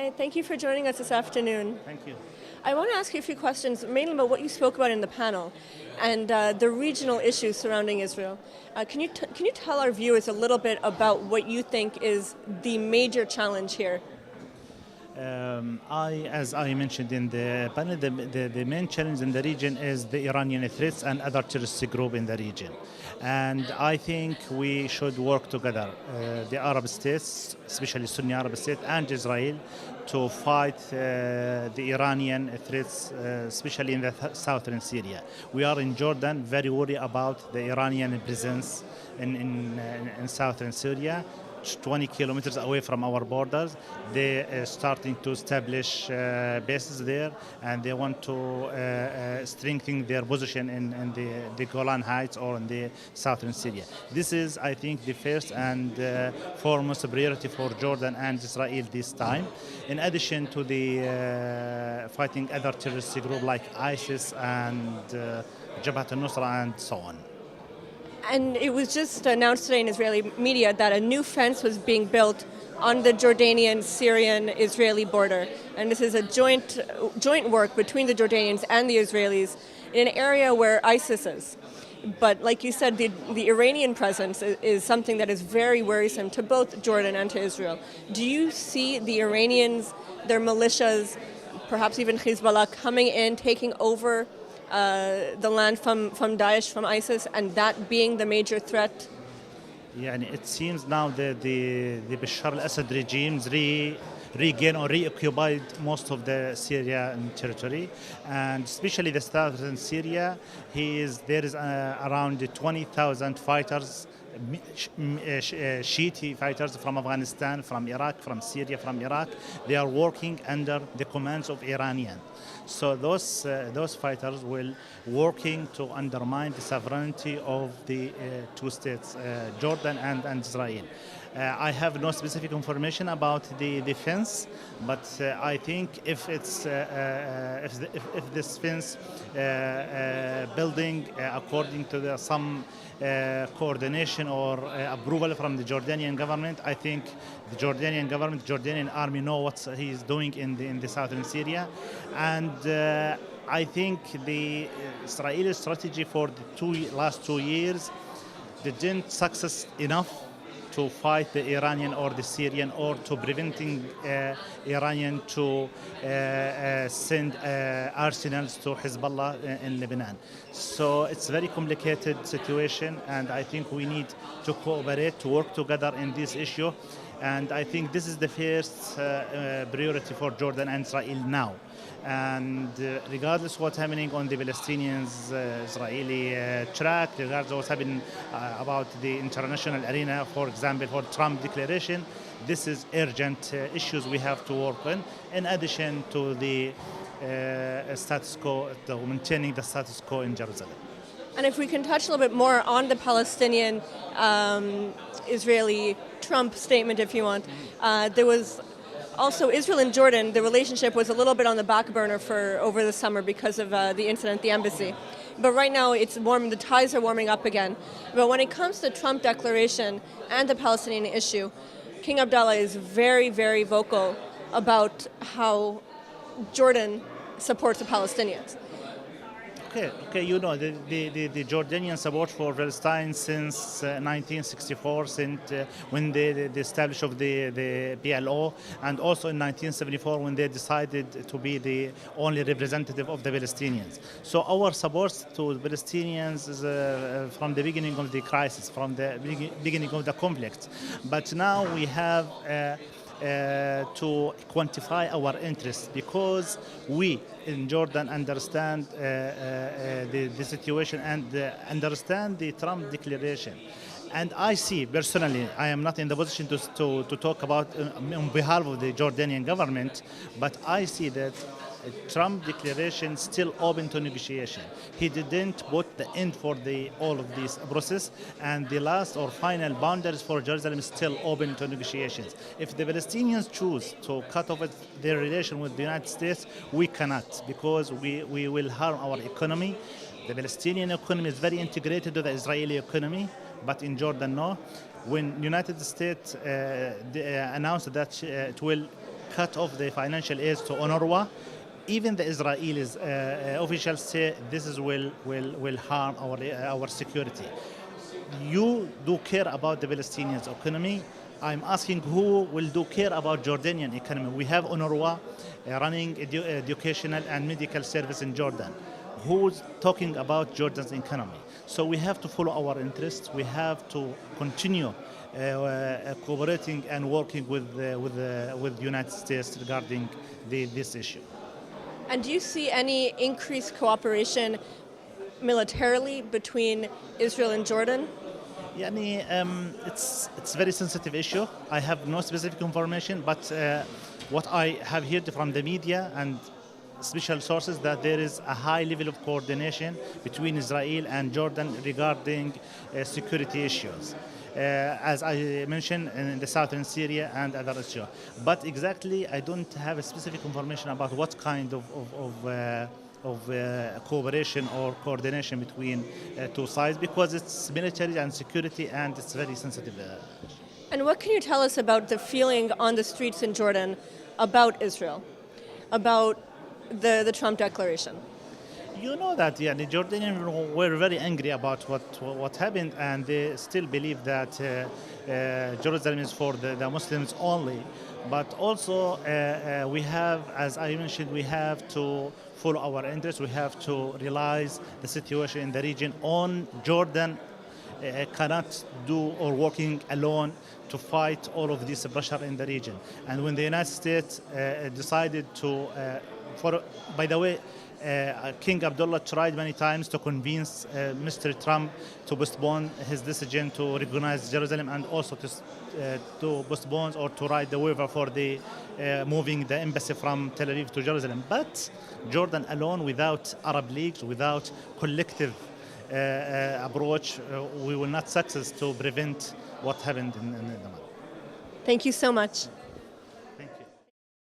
Hi, thank you for joining us this afternoon. Thank you. I want to ask you a few questions, mainly about what you spoke about in the panel and the regional issues surrounding Israel. Can you tell our viewers a little bit about what you think is the major challenge here? As I mentioned in the panel, the main challenge in the region is the Iranian threats and other terrorist groups in the region. And I think we should work together, the Arab states, especially Sunni Arab states and Israel, to fight the Iranian threats, especially in the southern Syria. We are in Jordan very worried about the Iranian presence in southern Syria. 20 kilometers away from our borders. They are starting to establish bases there, and they want to strengthen their position in the Golan Heights or in the southern Syria. This is, I think, the first and foremost priority for Jordan and Israel this time. In addition to the fighting other terrorist groups like ISIS and Jabhat al-Nusra and so on. And it was just announced today in Israeli media that a new fence was being built on the Jordanian-Syrian-Israeli border. And this is a joint work between the Jordanians and the Israelis in an area where ISIS is. But like you said, the Iranian presence is something that is very worrisome to both Jordan and to Israel. Do you see the Iranians, their militias, perhaps even Hezbollah, coming in, taking over the land from Daesh, from ISIS, and that being the major threat? Yeah, and it seems now that the Bashar al-Assad regimes regain or reoccupied most of the Syrian territory, and especially the southern Syria. There is around 20,000 fighters, Shiite fighters from Afghanistan, from Iraq, from Syria, from Iraq. They are working under the commands of Iranian. So those fighters will working to undermine the sovereignty of the two states, Jordan and Israel. I have no specific information about the defense, but I think if this fence building according to some coordination or approval from the Jordanian government, I think the Jordanian army know what he is doing in the southern Syria, and I think the Israeli strategy for the last 2 years didn't success enough to fight the Iranian or the Syrian, or to preventing Iranian to send arsenals to Hezbollah in Lebanon. So it's a very complicated situation, and I think we need to cooperate, to work together in this issue. And I think this is the first priority for Jordan and Israel now. And regardless what's happening on the Palestinians-Israeli track, regardless what's happening about the international arena, for example, for Trump declaration, this is urgent issues we have to work on, in addition to the status quo, maintaining the status quo in Jerusalem. And if we can touch a little bit more on the Palestinian Israeli Trump statement, if you want. There was also Israel and Jordan, the relationship was a little bit on the back burner for over the summer because of the incident at the embassy. But right now it's warm, the ties are warming up again. But when it comes to the Trump declaration and the Palestinian issue, King Abdullah is very, very vocal about how Jordan supports the Palestinians. Okay, you know, the Jordanian support for Palestine since 1964, since when they established of the PLO, and also in 1974 when they decided to be the only representative of the Palestinians. So our support to the Palestinians is from the beginning of the crisis, from the beginning of the conflict. But now we have to quantify our interests, because we in Jordan understand the situation and understand the Trump declaration. And I see personally, I am not in the position to talk about on behalf of the Jordanian government, but I see that Trump declaration still open to negotiation. He didn't put the end for all of this process, and the last or final boundaries for Jerusalem is still open to negotiations. If the Palestinians choose to cut off their relation with the United States, we cannot, because we will harm our economy. The Palestinian economy is very integrated to the Israeli economy, but in Jordan, no. When United States announced that it will cut off the financial aid to UNRWA. Even the Israelis officials say this will harm our security. You do care about the Palestinians' economy. I'm asking who will do care about Jordanian economy. We have UNRWA running educational and medical service in Jordan. Who's talking about Jordan's economy? So we have to follow our interests. We have to continue cooperating and working with the United States regarding this issue. And do you see any increased cooperation militarily between Israel and Jordan? Yani, it's a very sensitive issue. I have no specific information, but what I have heard from the media and special sources that there is a high level of coordination between Israel and Jordan regarding security issues. As I mentioned in the southern Syria and other issues. But exactly, I don't have a specific information about what kind of cooperation or coordination between two sides, because it's military and security and it's very sensitive. And what can you tell us about the feeling on the streets in Jordan about Israel, about the Trump declaration? You know that the Jordanians were very angry about what happened, and they still believe that Jerusalem is for the Muslims only. But also we have, as I mentioned, we have to follow our interests. We have to realize the situation in the region. On Jordan cannot do or working alone to fight all of this pressure in the region. And when the United States decided to, by the way, King Abdullah tried many times to convince Mr. Trump to postpone his decision to recognize Jerusalem, and also to postpone or to write the waiver for the moving the embassy from Tel Aviv to Jerusalem. But Jordan alone, without Arab leagues, without collective approach, we will not success to prevent what happened in the month. Thank you so much.